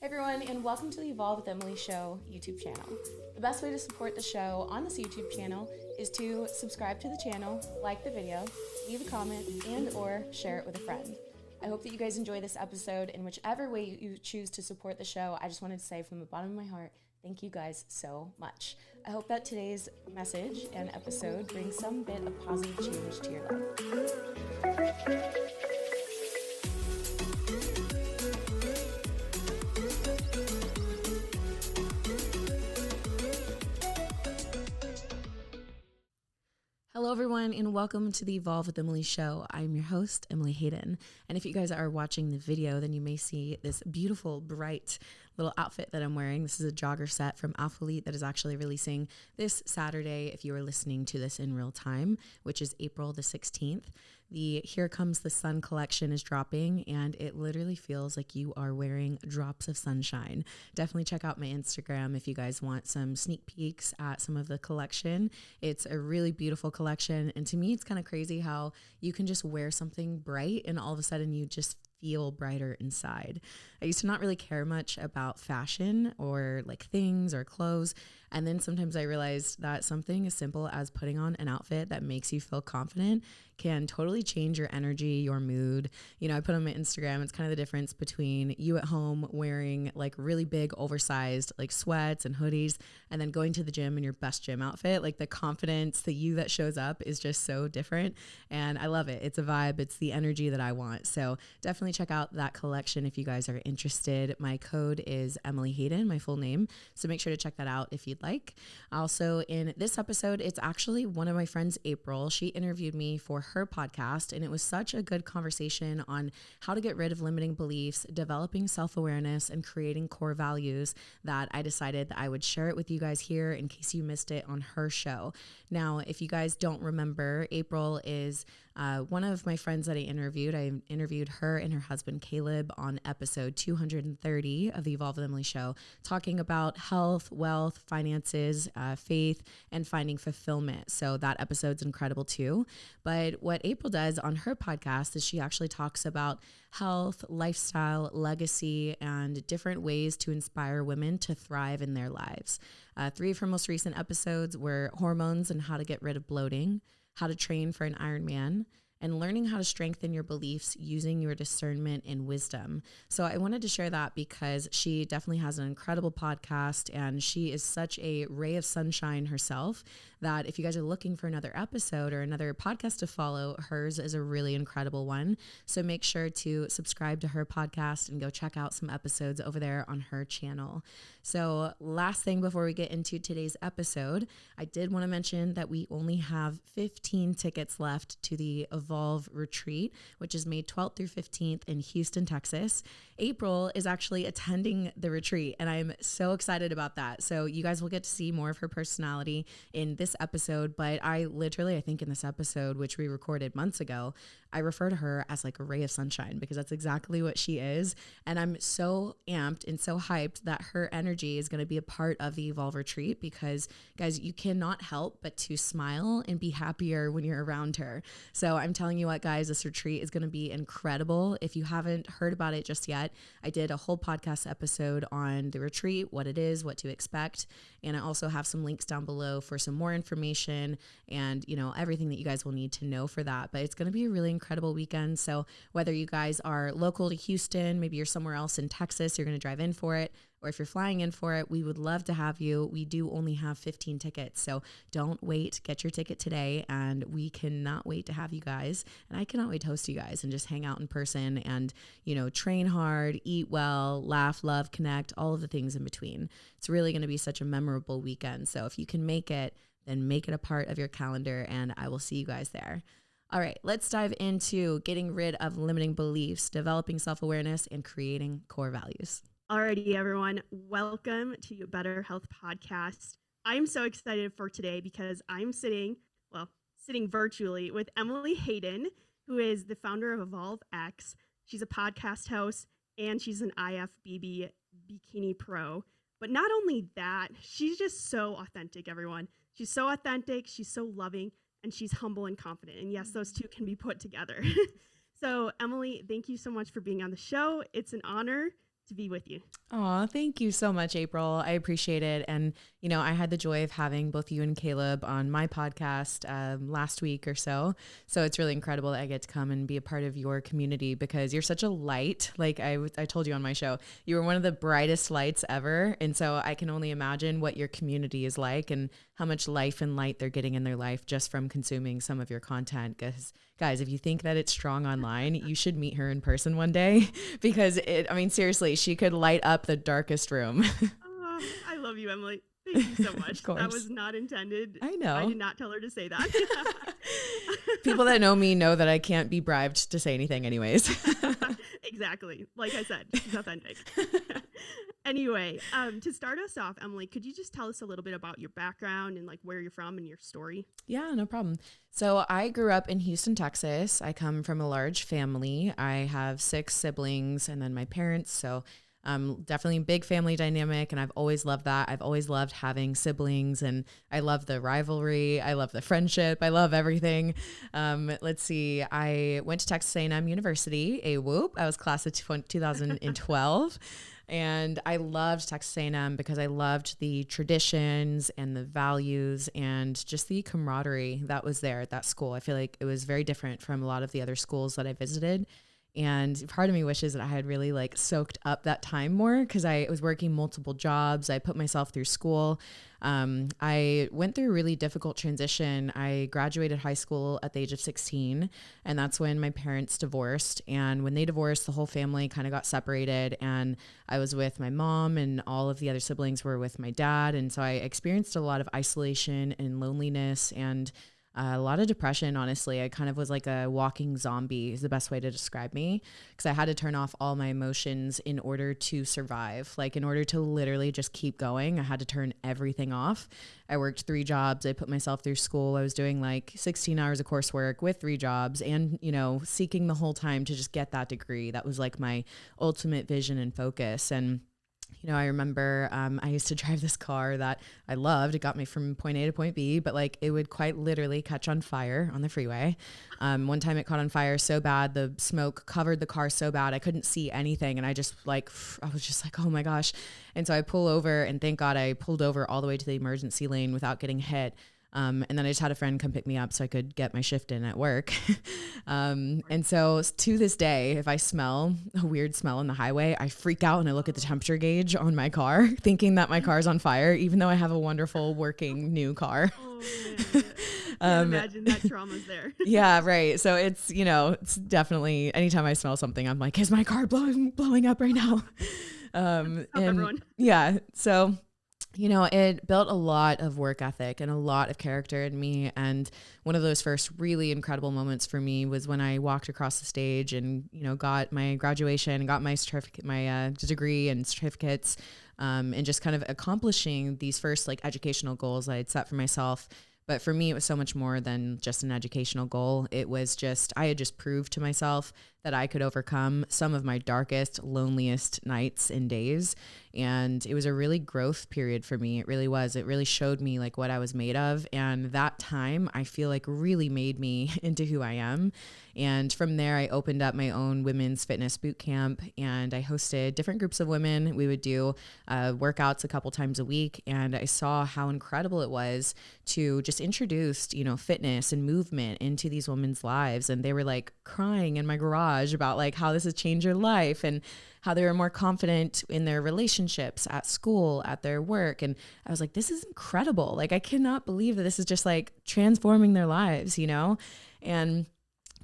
everyone, and welcome to the Evolve with Emily show YouTube channel. The best way to support the show on this YouTube channel is to subscribe to the channel, like the video, leave a comment, and or share it with a friend. I hope that you guys enjoy this episode, and whichever way you choose to support the show, I just wanted to say from the bottom of my heart, thank you guys so much. I hope that today's message and episode brings some bit of positive change to your life. Hello, everyone, and welcome to the Evolve with Emily show. I'm your host, Emily Hayden. And if you guys are watching the video, then you may see this beautiful, bright little outfit that I'm wearing. This is a jogger set from Alpha Elite that is actually releasing this Saturday if you are listening to this in real time, which is April the 16th. The Here Comes the Sun collection is dropping, and it literally feels like you are wearing drops of sunshine. Definitely check out my Instagram if you guys want some sneak peeks at some of the collection. It's a really beautiful collection, and to me, it's kind of crazy how you can just wear something bright and all of a sudden you just feel brighter inside. I used to not really care much about fashion or like things or clothes. And then sometimes I realized that something as simple as putting on an outfit that makes you feel confident can totally change your energy, your mood. You know, I put on my Instagram, it's kind of the difference between you at home wearing like really big, oversized like sweats and hoodies, and then going to the gym in your best gym outfit. Like the confidence, the you that shows up is just so different. And I love it. It's a vibe. It's the energy that I want. So definitely check out that collection if you guys are interested. My code is Emily Hayden, my full name. So make sure to check that out if you'd like. Also in this episode, it's actually one of my friends, April. She interviewed me for her podcast, and it was such a good conversation on how to get rid of limiting beliefs, developing self-awareness, and creating core values that I decided that I would share it with you guys here in case you missed it on her show. Now, if you guys don't remember, April is one of my friends that I interviewed her and her husband, Caleb, on episode 230 of the Evolve with Emily show, talking about health, wealth, finances, faith, and finding fulfillment. So that episode's incredible too. But what April does on her podcast is she actually talks about health, lifestyle, legacy, and different ways to inspire women to thrive in their lives. 3 of her most recent episodes were hormones and how to get rid of bloating, how to train for an Ironman, and learning how to strengthen your beliefs using your discernment and wisdom. So I wanted to share that because she definitely has an incredible podcast, and she is such a ray of sunshine herself that if you guys are looking for another episode or another podcast to follow, hers is a really incredible one. So make sure to subscribe to her podcast and go check out some episodes over there on her channel. So last thing before we get into today's episode, I did want to mention that we only have 15 tickets left to the Evolve retreat, which is May 12th through 15th in Houston, Texas. April is actually attending the retreat, and I'm so excited about that. So you guys will get to see more of her personality in this episode, but I think in this episode, which we recorded months ago, I refer to her as like a ray of sunshine because that's exactly what she is. And I'm so amped and so hyped that her energy is going to be a part of the Evolve retreat because, guys, you cannot help but to smile and be happier when you're around her. So I'm telling you what, guys, this retreat is going to be incredible. If you haven't heard about it just yet, I did a whole podcast episode on the retreat, what it is, what to expect. And I also have some links down below for some more information and, you know, everything that you guys will need to know for that. But it's going to be a really incredible weekend. So whether you guys are local to Houston, maybe you're somewhere else in Texas, you're going to drive in for it, or if you're flying in for it, we would love to have you. We do only have 15 tickets, so don't wait. Get your ticket today, and we cannot wait to have you guys. And I cannot wait to host you guys and just hang out in person and, you know, train hard, eat well, laugh, love, connect, all of the things in between. It's really going to be such a memorable weekend. So if you can make it, then make it a part of your calendar, and I will see you guys there. All right, let's dive into getting rid of limiting beliefs, developing self-awareness, and creating core values. Alrighty, everyone. Welcome to your Better Health Podcast. I'm so excited for today because I'm sitting virtually with Emily Hayden, who is the founder of Evolve X. She's a podcast host and she's an IFBB Bikini Pro. But not only that, she's just so authentic, everyone. She's so authentic, she's so loving, and she's humble and confident. And yes, those two can be put together. So, Emily, thank you so much for being on the show. It's an honor to be with you. Oh, thank you so much, April. I appreciate it. And, I had the joy of having both you and Caleb on my podcast last week or so. So it's really incredible that I get to come and be a part of your community because you're such a light. Like I told you on my show, you were one of the brightest lights ever. And so I can only imagine what your community is like and how much life and light they're getting in their life just from consuming some of your content. Because guys, if you think that it's strong online, you should meet her in person one day because seriously, she could light up the darkest room. Oh, I love you, Emily. Thank you so much. That was not intended. I know. I did not tell her to say that. People that know me know that I can't be bribed to say anything anyways. Exactly. Like I said, she's authentic. Anyway, to start us off, Emily, could you just tell us a little bit about your background and like where you're from and your story? Yeah, no problem. So I grew up in Houston, Texas. I come from a large family. I have 6 siblings and then my parents. So definitely a big family dynamic. And I've always loved that. I've always loved having siblings and I love the rivalry. I love the friendship. I love everything. Let's see. I went to Texas A&M University, a whoop. I was class of 2012. And I loved Texas A&M because I loved the traditions and the values and just the camaraderie that was there at that school. I feel like it was very different from a lot of the other schools that I visited. And part of me wishes that I had really like soaked up that time more because I was working multiple jobs. I put myself through school. I went through a really difficult transition. I graduated high school at the age of 16, and that's when my parents divorced. And when they divorced, the whole family kind of got separated, and I was with my mom and all of the other siblings were with my dad. And so I experienced a lot of isolation and loneliness and a lot of depression, honestly. I kind of was like a walking zombie is the best way to describe me because I had to turn off all my emotions in order to survive. Like in order to literally just keep going, I had to turn everything off. I worked 3 jobs. I put myself through school. I was doing like 16 hours of coursework with 3 jobs and, seeking the whole time to just get that degree. That was like my ultimate vision and focus. And I remember I used to drive this car that I loved. It got me from point A to point B, but like it would quite literally catch on fire on the freeway. One time it caught on fire so bad, the smoke covered the car so bad, I couldn't see anything. And I was just like, oh my gosh. And so I pull over and thank God I pulled over all the way to the emergency lane without getting hit. And then I just had a friend come pick me up so I could get my shift in at work. And so to this day, if I smell a weird smell on the highway, I freak out and I look at the temperature gauge on my car, thinking that my car's on fire, even though I have a wonderful working new car. Oh, man. I can't imagine that trauma's there. Yeah, right. So it's, it's definitely anytime I smell something, I'm like, is my car blowing up right now? Stop everyone. Yeah. So it built a lot of work ethic and a lot of character in me. And one of those first really incredible moments for me was when I walked across the stage and, got my graduation and got my certificate, my degree and certificates, and just kind of accomplishing these first like educational goals I had set for myself. But for me, it was so much more than just an educational goal. It was just, I had just proved to myself that I could overcome some of my darkest, loneliest nights and days. And it was a really growth period for me. It really was. It really showed me like what I was made of. And that time I feel like really made me into who I am. And from there, I opened up my own women's fitness boot camp and I hosted different groups of women. We would do workouts a couple times a week. And I saw how incredible it was to just introduce, fitness and movement into these women's lives. And they were like crying in my garage about like how this has changed your life and how they were more confident in their relationships at school, at their work. And I was like, this is incredible. Like, I cannot believe that this is just like transforming their lives, And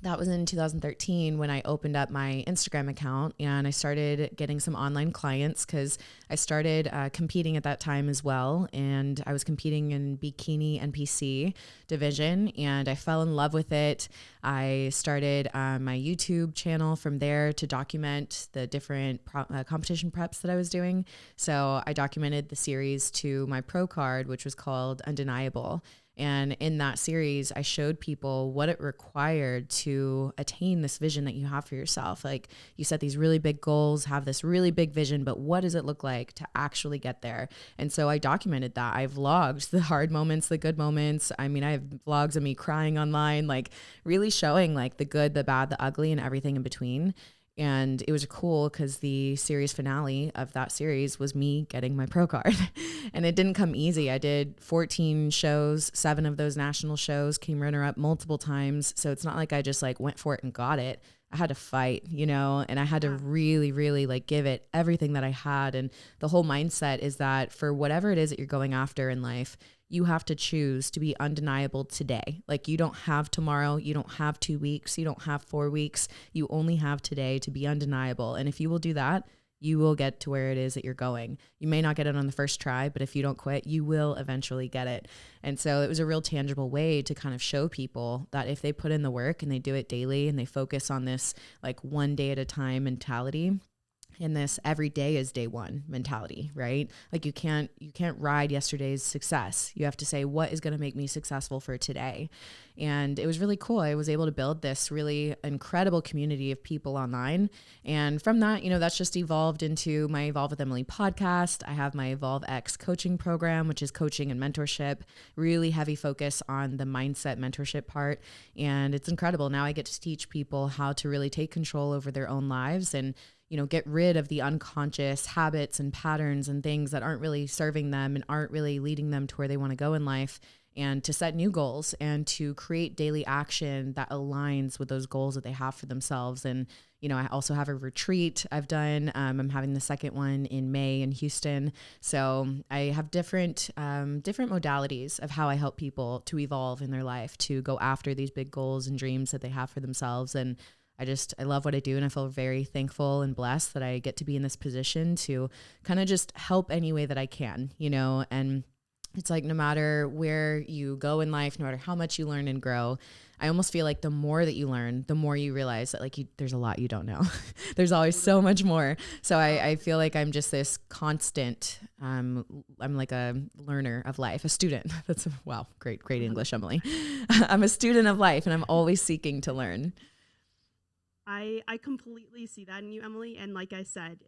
that was in 2013 when I opened up my Instagram account and I started getting some online clients because I started competing at that time as well. And I was competing in bikini NPC division and I fell in love with it. I started my YouTube channel from there to document the different competition preps that I was doing. So I documented the series to my pro card, which was called Undeniable. And in that series, I showed people what it required to attain this vision that you have for yourself. Like you set these really big goals, have this really big vision, but what does it look like to actually get there? And so I documented that. I vlogged the hard moments, the good moments. I mean, I have vlogs of me crying online, like really showing like the good, the bad, the ugly, and everything in between. And it was cool because the series finale of that series was me getting my pro card. And it didn't come easy. I did 14 shows, 7 of those national shows, came runner up multiple times. So it's not like I just like went for it and got it. I had to fight, and I had to really, really like give it everything that I had. And the whole mindset is that for whatever it is that you're going after in life, you have to choose to be undeniable today. Like you don't have tomorrow, you don't have 2 weeks, you don't have 4 weeks. You only have today to be undeniable. And if you will do that, you will get to where it is that you're going. You may not get it on the first try, but if you don't quit, you will eventually get it. And so it was a real tangible way to kind of show people that if they put in the work and they do it daily and they focus on this like one day at a time mentality, in this every day is day one mentality, right? Like you can't ride yesterday's success. You have to say, what is going to make me successful for today? And it was really cool. I was able to build this really incredible community of people online. And from that, that's just evolved into my Evolve with Emily podcast. I have my Evolve X coaching program, which is coaching and mentorship, really heavy focus on the mindset mentorship part. And it's incredible. Now I get to teach people how to really take control over their own lives and get rid of the unconscious habits and patterns and things that aren't really serving them and aren't really leading them to where they want to go in life, and to set new goals and to create daily action that aligns with those goals that they have for themselves. And, I also have a retreat I've done. I'm having the second one in May in Houston. So I have different modalities of how I help people to evolve in their life, to go after these big goals and dreams that they have for themselves. And I love what I do, and I feel very thankful and blessed that I get to be in this position to kind of just help any way that I can, and it's like no matter where you go in life, no matter how much you learn and grow, I almost feel like the more that you learn, the more you realize that like there's a lot you don't know. There's always so much more. So I feel like I'm just this constant, I'm like a learner of life, a student. That's wow, great English, Emily. I'm a student of life, and I'm always seeking to learn. I completely see that in you, Emily. And like I said,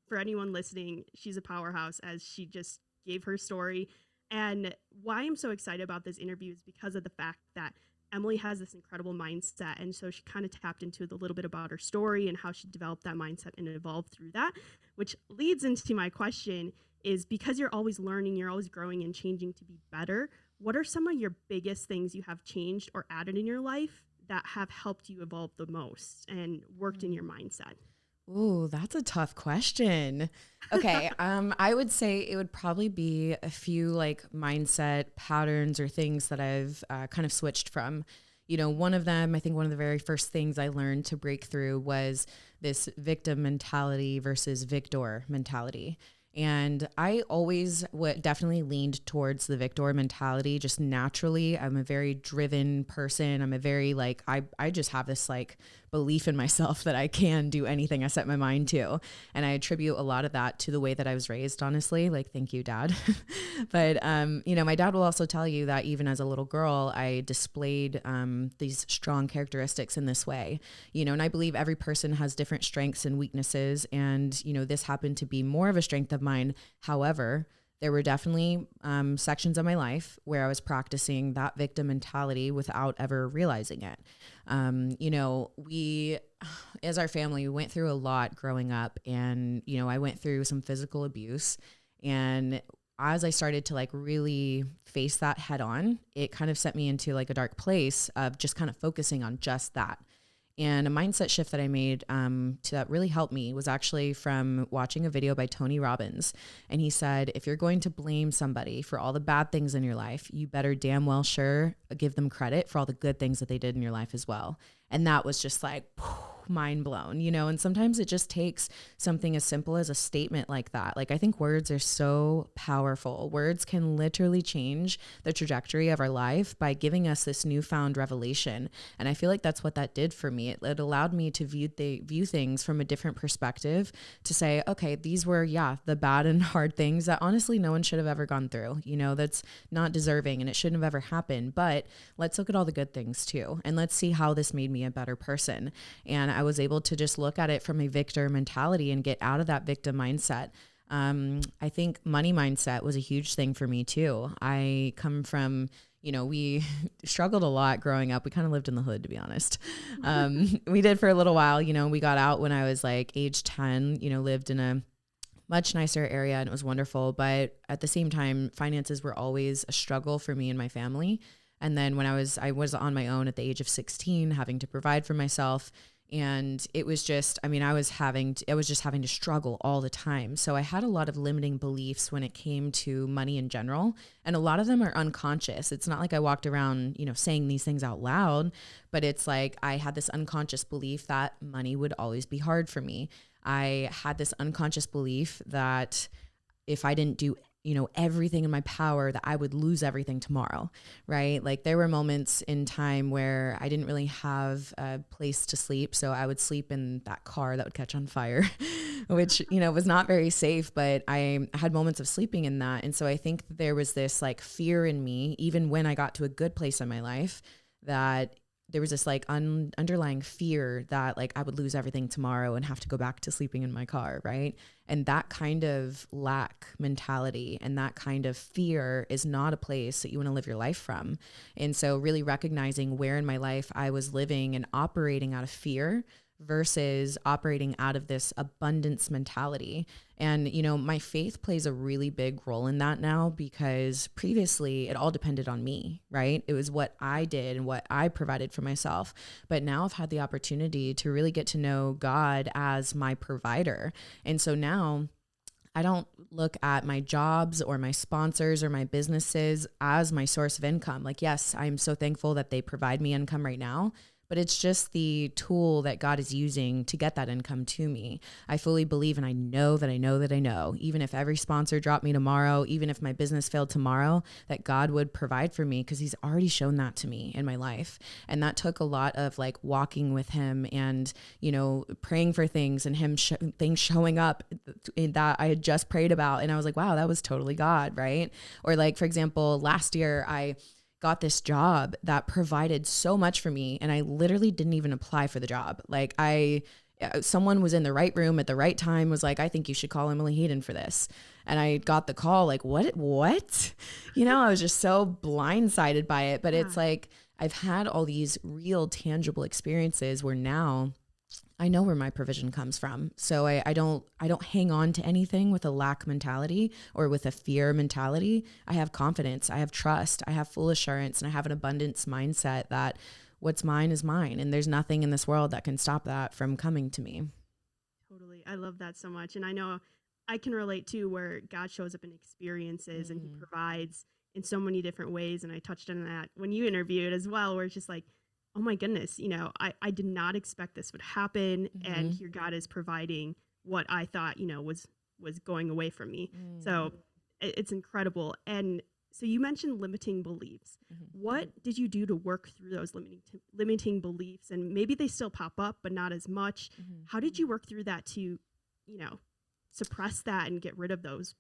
for anyone listening, she's a powerhouse, as she just gave her story. And why I'm so excited about this interview is because of the fact that Emily has this incredible mindset. And so she kind of tapped into a little bit about her story and how she developed that mindset and evolved through that, which leads into my question is, because you're always learning, you're always growing and changing to be better, what are some of your biggest things you have changed or added in your life that have helped you evolve the most and worked in your mindset? Ooh, that's a tough question. Okay. I would say it would probably be a few like mindset patterns or things that I've kind of switched from. One of them, I think one of the very first things I learned to break through was this victim mentality versus victor mentality. And I always definitely leaned towards the victor mentality just naturally. I'm a very driven person. I'm a very I just have this belief in myself that I can do anything I set my mind to. And I attribute a lot of that to the way that I was raised, honestly. Thank you, Dad. But, my dad will also tell you that even as a little girl, I displayed these strong characteristics in this way, and I believe every person has different strengths and weaknesses. And, this happened to be more of a strength of mine. However, there were definitely sections of my life where I was practicing that victim mentality without ever realizing it. We, as our family, we went through a lot growing up, and, I went through some physical abuse. And as I started to really face that head on, it kind of sent me into a dark place of just kind of focusing on just that. And a mindset shift that I made that really helped me was actually from watching a video by Tony Robbins. And he said, if you're going to blame somebody for all the bad things in your life, you better damn well sure give them credit for all the good things that they did in your life as well. And that was just mind blown, and sometimes it just takes something as simple as a statement like that. I think words are so powerful. Words can literally change the trajectory of our life by giving us this newfound revelation. And I feel like that's what that did for me. It allowed me to view things from a different perspective, to say, okay, these were, the bad and hard things that honestly no one should have ever gone through, that's not deserving and it shouldn't have ever happened. But let's look at all the good things too. And let's see how this made me a better person. And I was able to just look at it from a victor mentality and get out of that victim mindset. I think money mindset was a huge thing for me too. I come from, we struggled a lot growing up. We kind of lived in the hood, to be honest. We did for a little while, we got out when I was like age 10, lived in a much nicer area and it was wonderful. But at the same time, finances were always a struggle for me and my family. And then when I was on my own at the age of 16, having to provide for myself. And it was just, I was just having to struggle all the time. So I had a lot of limiting beliefs when it came to money in general. And a lot of them are unconscious. It's not like I walked around, saying these things out loud, but it's like I had this unconscious belief that money would always be hard for me. I had this unconscious belief that if I didn't do everything in my power, that I would lose everything tomorrow, right? Like there were moments in time where I didn't really have a place to sleep. So I would sleep in that car that would catch on fire, which, was not very safe, but I had moments of sleeping in that. And so I think there was this like fear in me, even when I got to a good place in my life, that there was this like underlying fear that like I would lose everything tomorrow and have to go back to sleeping in my car, right? And that kind of lack mentality and that kind of fear is not a place that you want to live your life from. And so really recognizing where in my life I was living and operating out of fear versus operating out of this abundance mentality. And, my faith plays a really big role in that now, because previously it all depended on me, right? It was what I did and what I provided for myself. But now I've had the opportunity to really get to know God as my provider. And so now I don't look at my jobs or my sponsors or my businesses as my source of income. Like, yes, I'm so thankful that they provide me income right now, but it's just the tool that God is using to get that income to me. I fully believe, and I know that I know that I know, even if every sponsor dropped me tomorrow, even if my business failed tomorrow, that God would provide for me, because he's already shown that to me in my life. And that took a lot of like walking with him and, praying for things and him things showing up that I had just prayed about. And I was like, wow, that was totally God, right? Or like, for example, last year I got this job that provided so much for me, and I literally didn't even apply for the job. Like someone was in the right room at the right time, was like, I think you should call Emily Hayden for this. And I got the call like, what? I was just so blindsided by it. But it's like, I've had all these real tangible experiences where now I know where my provision comes from. So I don't hang on to anything with a lack mentality or with a fear mentality. I have confidence, I have trust, I have full assurance, and I have an abundance mindset that what's mine is mine. And there's nothing in this world that can stop that from coming to me. Totally. I love that so much. And I know I can relate to where God shows up in experiences and he provides in so many different ways. And I touched on that when you interviewed as well, where it's just like, oh my goodness, I did not expect this would happen. And here God is providing what I thought, was going away from me. So it's incredible. And so you mentioned limiting beliefs. What did you do to work through those limiting beliefs? And maybe they still pop up, but not as much. How did you work through that to, suppress that and get rid of those?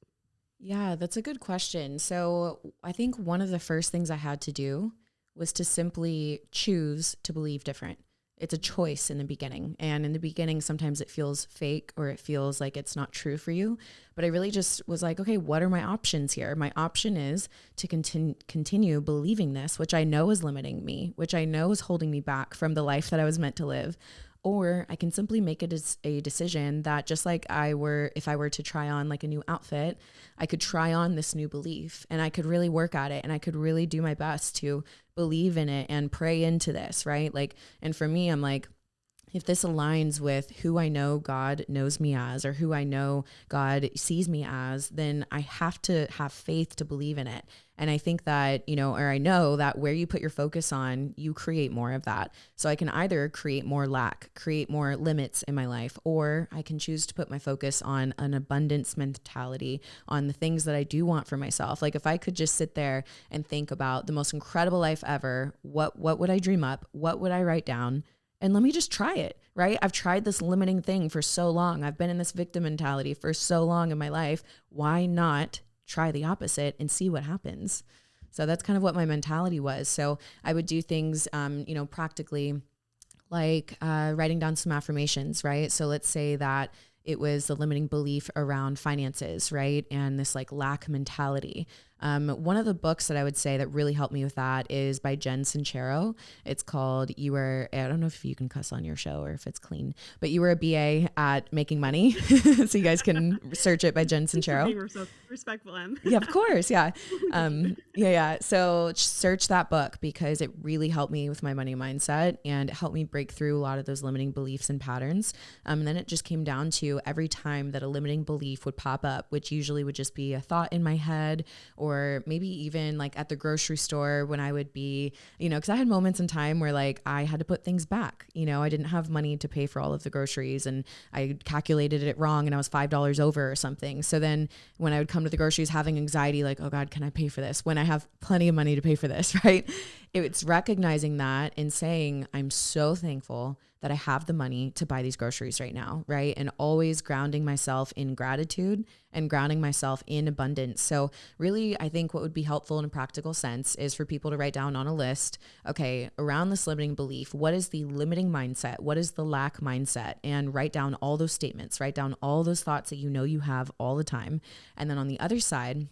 Yeah, that's a good question. So I think one of the first things I had to do was to simply choose to believe different. It's a choice in the beginning. And in the beginning, sometimes it feels fake or it feels like it's not true for you. But I really just was like, okay, what are my options here? My option is to continue believing this, which I know is limiting me, which I know is holding me back from the life that I was meant to live. Or I can simply make a decision that just like if I were to try on like a new outfit, I could try on this new belief and I could really work at it and I could really do my best to believe in it and pray into this, right? Like, and for me, I'm like, if this aligns with who I know God knows me as, or who I know God sees me as, then I have to have faith to believe in it. And I think that, or I know that where you put your focus on, you create more of that. So I can either create more lack, create more limits in my life, or I can choose to put my focus on an abundance mentality, on the things that I do want for myself. Like if I could just sit there and think about the most incredible life ever, what would I dream up? What would I write down? And let me just try it, right? I've tried this limiting thing for so long. I've been in this victim mentality for so long in my life. Why not try the opposite and see what happens? So that's kind of what my mentality was. So I would do things, practically like writing down some affirmations, right? So let's say that it was the limiting belief around finances, right? And this like lack mentality. One of the books that I would say that really helped me with that is by Jen Sincero. It's called I don't know if you can cuss on your show or if it's clean, but You Were a BA at Making Money. So you guys can search it by Jen Sincero. Being so respectful, Em. Yeah, of course. Yeah. Yeah. So search that book because it really helped me with my money mindset and it helped me break through a lot of those limiting beliefs and patterns. And then it just came down to every time that a limiting belief would pop up, which usually would just be a thought in my head, or maybe even like at the grocery store when I would be, because I had moments in time where like I had to put things back. I didn't have money to pay for all of the groceries and I calculated it wrong and I was $5 over or something. So then when I would come to the groceries having anxiety, like, oh God, can I pay for this? When I have plenty of money to pay for this, right? It's recognizing that and saying, I'm so thankful that I have the money to buy these groceries right now, right? And always grounding myself in gratitude and grounding myself in abundance. So really, I think what would be helpful in a practical sense is for people to write down on a list, okay, around this limiting belief, what is the limiting mindset? What is the lack mindset? And write down all those statements, write down all those thoughts that you have all the time. And then on the other side,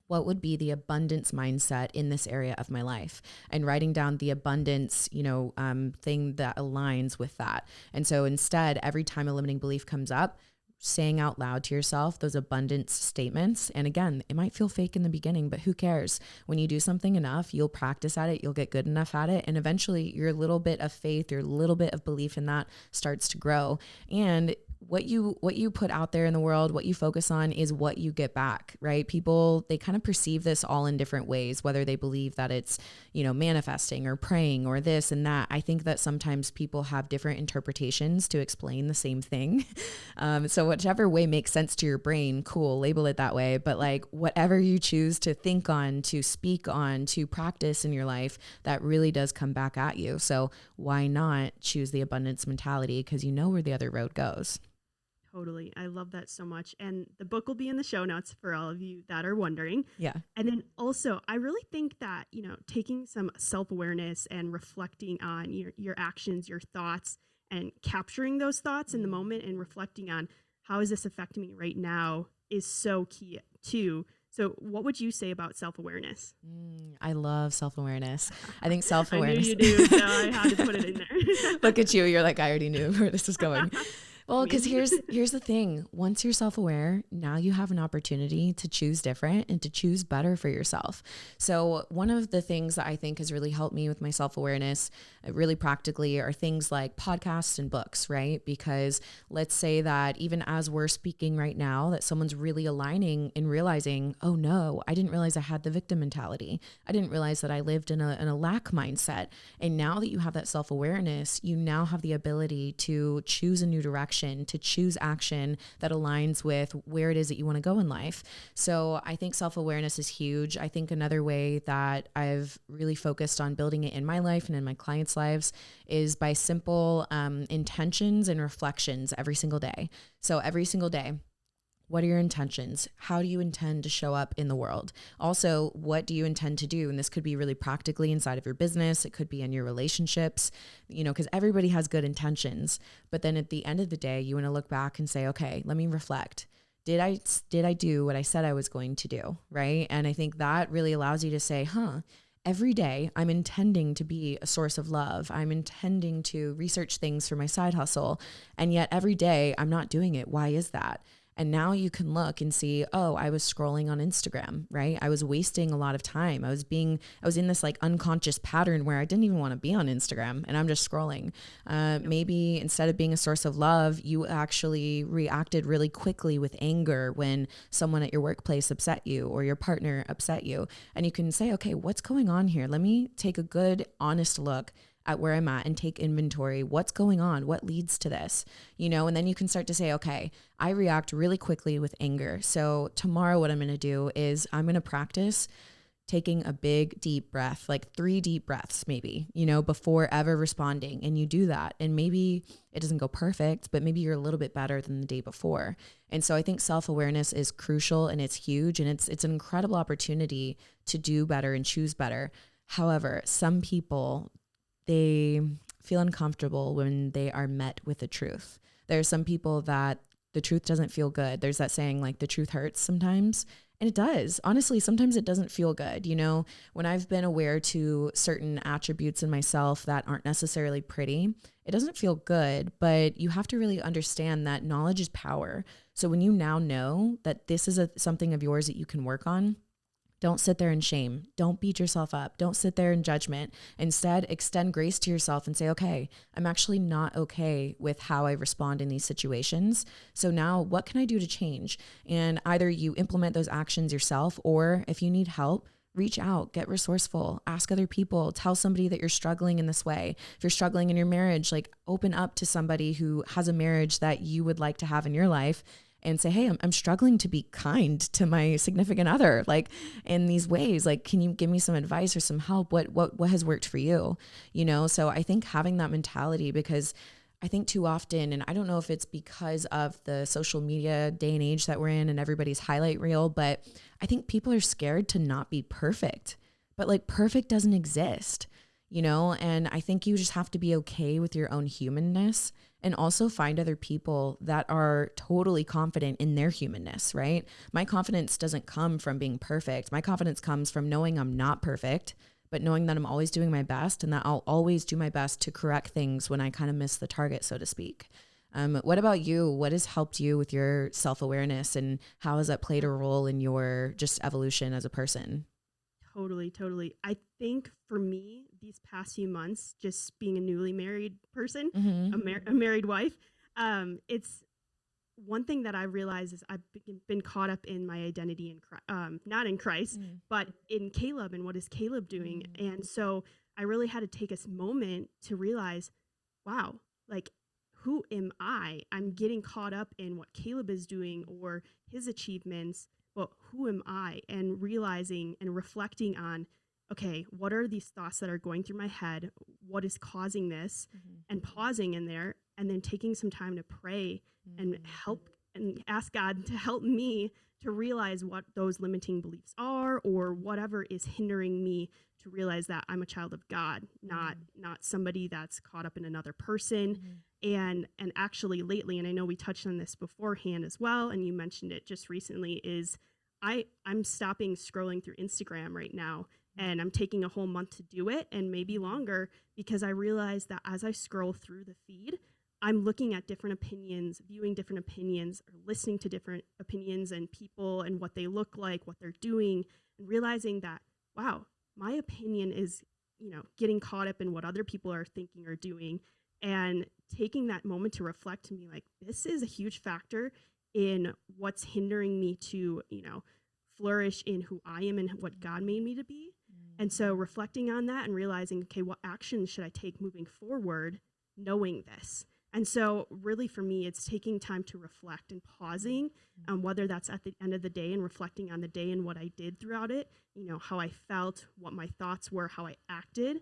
what would be the abundance mindset in this area of my life, and writing down the abundance, thing that aligns with that. And so instead, every time a limiting belief comes up, saying out loud to yourself those abundance statements. And again, it might feel fake in the beginning, but who cares? When you do something enough, you'll practice at it, you'll get good enough at it. And eventually your little bit of faith, your little bit of belief in that starts to grow. And what you put out there in the world, what you focus on is what you get back, right? People, they kind of perceive this all in different ways, whether they believe that it's, manifesting or praying or this and that. I think that sometimes people have different interpretations to explain the same thing. So whichever way makes sense to your brain, cool, label it that way. But like whatever you choose to think on, to speak on, to practice in your life, that really does come back at you. So why not choose the abundance mentality? Because you know where the other road goes. Totally. I love that so much. And the book will be in the show notes for all of you that are wondering. Yeah. And then also, I really think that, taking some self-awareness and reflecting on your actions, your thoughts, and capturing those thoughts in the moment and reflecting on how is this affecting me right now is so key too. So what would you say about self-awareness? I love self-awareness. I think self-awareness. I knew you do, so I had to put it in there. Look at you. You're like, I already knew where this was going. Well, because here's the thing. Once you're self-aware, now you have an opportunity to choose different and to choose better for yourself. So one of the things that I think has really helped me with my self-awareness really practically are things like podcasts and books, right? Because let's say that even as we're speaking right now, that someone's really aligning and realizing, oh no, I didn't realize I had the victim mentality. I didn't realize that I lived in a lack mindset. And now that you have that self-awareness, you now have the ability to choose a new direction, to choose action that aligns with where it is that you want to go in life. So I think self-awareness is huge. I think another way that I've really focused on building it in my life and in my clients' lives is by simple intentions and reflections every single day. So every single day, what are your intentions? How do you intend to show up in the world? Also, what do you intend to do? And this could be really practically inside of your business. It could be in your relationships, because everybody has good intentions. But then at the end of the day, you want to look back and say, okay, let me reflect. Did I do what I said I was going to do? Right. And I think that really allows you to say, every day I'm intending to be a source of love. I'm intending to research things for my side hustle. And yet every day I'm not doing it. Why is that? And now you can look and see, oh, I was scrolling on Instagram, right? I was wasting a lot of time. I was in this like unconscious pattern where I didn't even want to be on Instagram and I'm just scrolling. Maybe instead of being a source of love, you actually reacted really quickly with anger when someone at your workplace upset you or your partner upset you. And you can say, okay, what's going on here? Let me take a good, honest look at where I'm at and take inventory. What's going on? What leads to this? And then you can start to say, okay, I react really quickly with anger. So tomorrow what I'm going to do is I'm going to practice taking a big, deep breath, like 3 deep breaths, maybe, before ever responding. And you do that. And maybe it doesn't go perfect, but maybe you're a little bit better than the day before. And so I think self-awareness is crucial and it's huge. And it's an incredible opportunity to do better and choose better. However, some people, they feel uncomfortable when they are met with the truth. There are some people that the truth doesn't feel good. There's that saying, like, the truth hurts sometimes. And it does. Honestly, sometimes it doesn't feel good. You know, when I've been aware to certain attributes in myself that aren't necessarily pretty, it doesn't feel good, but you have to really understand that knowledge is power. So when you now know that this is something of yours that you can work on, don't sit there in shame. Don't beat yourself up. Don't sit there in judgment. Instead, extend grace to yourself and say, okay, I'm actually not okay with how I respond in these situations. So now what can I do to change? And either you implement those actions yourself, or if you need help, reach out, get resourceful, ask other people, tell somebody that you're struggling in this way. If you're struggling in your marriage, like, open up to somebody who has a marriage that you would like to have in your life and say, hey, I'm struggling to be kind to my significant other, like, in these ways. Like, can you give me some advice or some help? What has worked for you? You know, so I think having that mentality, because I think too often, and I don't know if it's because of the social media day and age that we're in and everybody's highlight reel, but I think people are scared to not be perfect. But like, perfect doesn't exist, you know? And I think you just have to be okay with your own humanness, and also find other people that are totally confident in their humanness, right? My confidence doesn't come from being perfect. My confidence comes from knowing I'm not perfect, but knowing that I'm always doing my best, and that I'll always do my best to correct things when I kind of miss the target, so to speak. What about you? What has helped you with your self-awareness, and how has that played a role in your just evolution as a person? Totally. I think for me, these past few months, just being a newly married person, Mm-hmm. a married wife, it's one thing that I realize is I've been caught up in my identity in not in Christ, but in Caleb, and what is Caleb doing. And so I really had to take a moment to realize, wow, like, who am I? I'm getting caught up in what Caleb is doing or his achievements, but who am I? And realizing and reflecting on, okay, what are these thoughts that are going through my head? What is causing this? And pausing in there, and then taking some time to pray and help and ask God to help me to realize what those limiting beliefs are, or whatever is hindering me to realize that I'm a child of God, not somebody that's caught up in another person. And actually lately, and I know we touched on this beforehand as well, and you mentioned it just recently, is I'm stopping scrolling through Instagram right now, and I'm taking a whole month to do it, and maybe longer, because I realize that as I scroll through the feed, I'm looking at different opinions, viewing different opinions, or listening to different opinions and people and what they look like, what they're doing, and realizing that, wow, my opinion is, getting caught up in what other people are thinking or doing, and taking that moment to reflect and be like, this is a huge factor in what's hindering me to, flourish in who I am and what God made me to be. And so reflecting on that and realizing, okay, what actions should I take moving forward, knowing this? And so really for me, it's taking time to reflect and pausing, whether that's at the end of the day and reflecting on the day and what I did throughout it, how I felt, what my thoughts were, how I acted,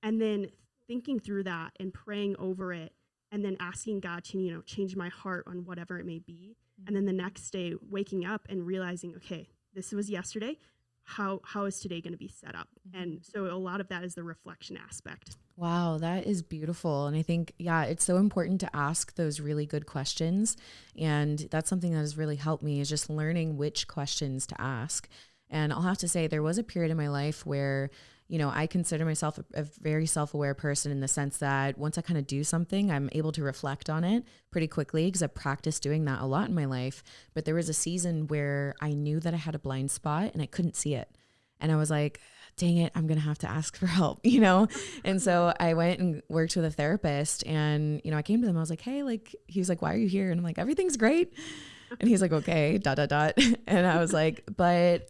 and then thinking through that and praying over it, and then asking God to, change my heart on whatever it may be. And then the next day waking up and realizing, okay, this was yesterday. How is today going to be set up? And so a lot of that is the reflection aspect. Wow, that is beautiful. And I think, it's so important to ask those really good questions. And that's something that has really helped me, is just learning which questions to ask. And I'll have to say, there was a period in my life where, I consider myself a very self-aware person, in the sense that once I kind of do something, I'm able to reflect on it pretty quickly, because I've practiced doing that a lot in my life. But there was a season where I knew that I had a blind spot and I couldn't see it. And I was like, dang it, I'm going to have to ask for help, And so I went and worked with a therapist, and, I came to them. I was like, hey, he was like, why are you here? And I'm like, everything's great. And he's like, okay, ... And I was like, but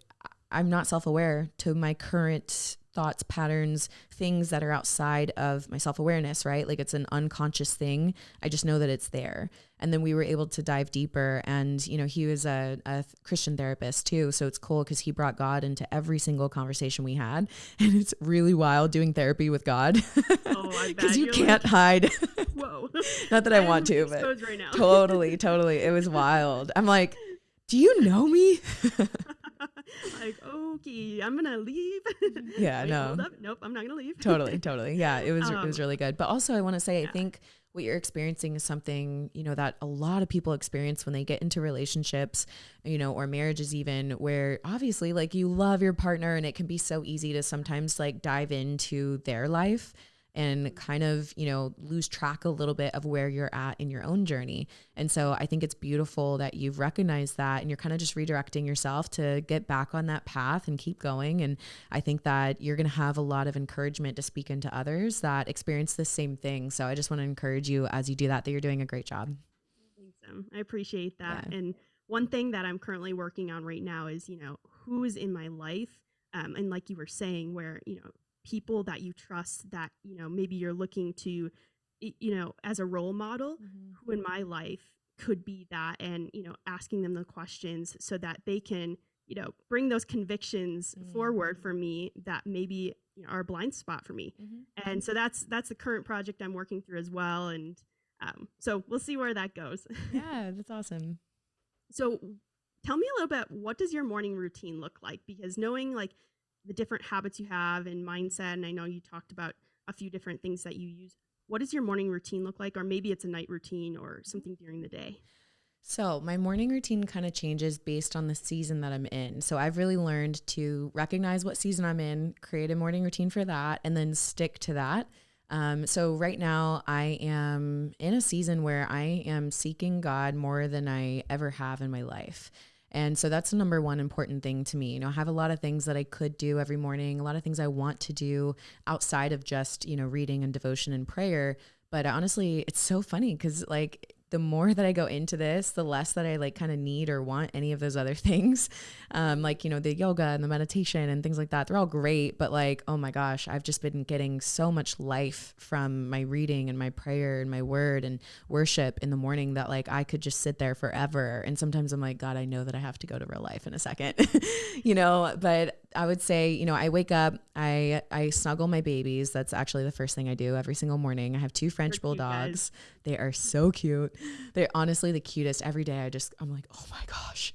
I'm not self-aware to my current thoughts, patterns, things that are outside of my self-awareness, right? Like, it's an unconscious thing. I just know that it's there. And then we were able to dive deeper, and, he was a Christian therapist too. So it's cool because he brought God into every single conversation we had. And it's really wild doing therapy with God. Oh, I bet. Because you can't hide. Whoa. Not that I want to, but right now. totally. It was wild. I'm like, do you know me? Like, okay, I'm gonna leave. Yeah, Wait, no. hold up. Nope, I'm not gonna leave. Totally. Yeah, it was really good. But also, I want to say, I think what you're experiencing is something, that a lot of people experience when they get into relationships, or marriages even, where obviously like you love your partner and it can be so easy to sometimes like dive into their life and kind of, lose track a little bit of where you're at in your own journey. And so I think it's beautiful that you've recognized that and you're kind of just redirecting yourself to get back on that path and keep going. And I think that you're going to have a lot of encouragement to speak into others that experience the same thing. So I just want to encourage you as you do that you're doing a great job. Thanks, I appreciate that. Yeah. And one thing that I'm currently working on right now is, who is in my life. And like you were saying, where, people that you trust that, maybe you're looking to, as a role model, who in my life could be that, and, asking them the questions so that they can, bring those convictions forward for me that maybe are a blind spot for me. And so that's the current project I'm working through as well. And so we'll see where that goes. Yeah, that's awesome. So tell me a little bit, what does your morning routine look like? Because knowing like the different habits you have and mindset, and I know you talked about a few different things that you use, what does your morning routine look like? Or maybe it's a night routine or something during the day. So my morning routine kind of changes based on the season that I'm in. So I've really learned to recognize what season I'm in, create a morning routine for that, and then stick to that. So right now I am in a season where I am seeking God more than I ever have in my life. And so that's the number one important thing to me. I have a lot of things that I could do every morning, a lot of things I want to do outside of just, reading and devotion and prayer. But honestly, it's so funny because like the more that I go into this, the less that I like kind of need or want any of those other things. Like, the yoga and the meditation and things like that. They're all great, but like, oh my gosh, I've just been getting so much life from my reading and my prayer and my word and worship in the morning that like I could just sit there forever. And sometimes I'm like, God, I know that I have to go to real life in a second, but I would say, I wake up, I snuggle my babies. That's actually the first thing I do every single morning. I have 2 French bulldogs. They are so cute. They're honestly the cutest. Every day I'm like, oh my gosh.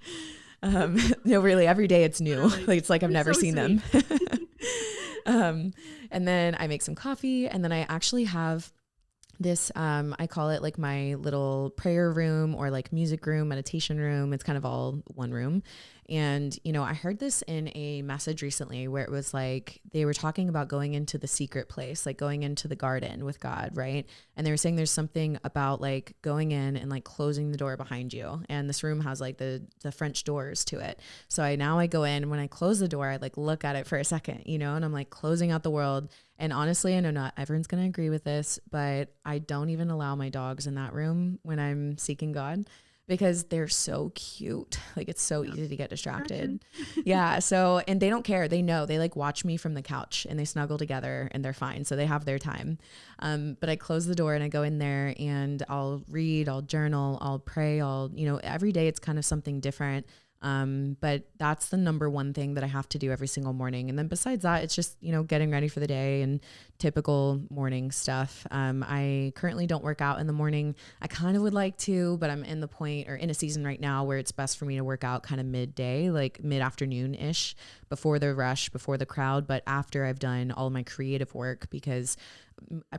No, really, every day it's new. Like it's like I've never seen them. And then I make some coffee, and then I actually have this, I call it like my little prayer room or like music room, meditation room. It's kind of all one room. And, I heard this in a message recently where it was like, they were talking about going into the secret place, like going into the garden with God. Right. And they were saying there's something about like going in and like closing the door behind you. And this room has like the French doors to it. So I go in, and when I close the door, I like look at it for a second, and I'm like closing out the world. And honestly, I know not everyone's going to agree with this, but I don't even allow my dogs in that room when I'm seeking God because they're so cute. Like it's so easy to get distracted. Yeah. So, and they don't care. They know, they like watch me from the couch and they snuggle together and they're fine. So they have their time. But I close the door and I go in there and I'll read, I'll journal, I'll pray, every day it's kind of something different. But that's the number one thing that I have to do every single morning. And then besides that, it's just, getting ready for the day and typical morning stuff. I currently don't work out in the morning. I kind of would like to, but I'm in the point or in a season right now where it's best for me to work out kind of midday, like mid-afternoon ish, before the rush, before the crowd, but after I've done all my creative work, because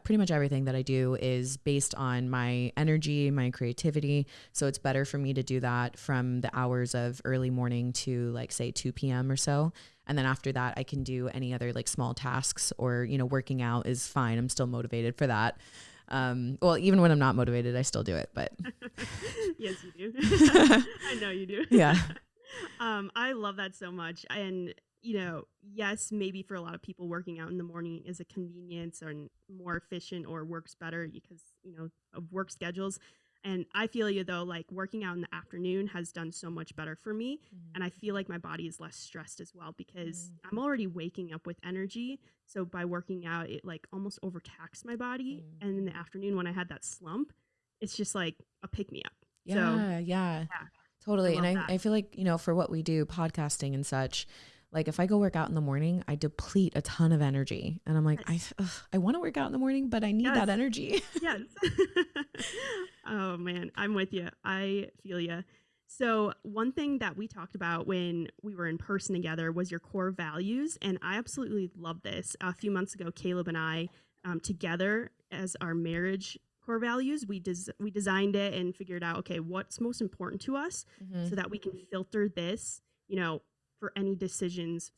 pretty much everything that I do is based on my energy, my creativity. So it's better for me to do that from the hours of early morning to like say 2 p.m. or so. And then after that, I can do any other like small tasks or, working out is fine. I'm still motivated for that. Well, even when I'm not motivated, I still do it, but. Yes, you do. I know you do. Yeah. I love that so much. And, yes, maybe for a lot of people working out in the morning is a convenience or more efficient or works better because, of work schedules. And I feel you though, like working out in the afternoon has done so much better for me. And I feel like my body is less stressed as well because I'm already waking up with energy. So by working out, it like almost overtaxed my body. And in the afternoon when I had that slump, it's just like a pick me up. Yeah. Totally. And I feel like, for what we do, podcasting and such, like if I go work out in the morning, I deplete a ton of energy. And I'm like, I want to work out in the morning, but I need that energy. Yes. Oh man, I'm with you. I feel you. So one thing that we talked about when we were in person together was your core values. And I absolutely love this. A few months ago, Caleb and I together as our marriage core values. We designed it and figured out, okay, what's most important to us so that we can filter this, for any decisions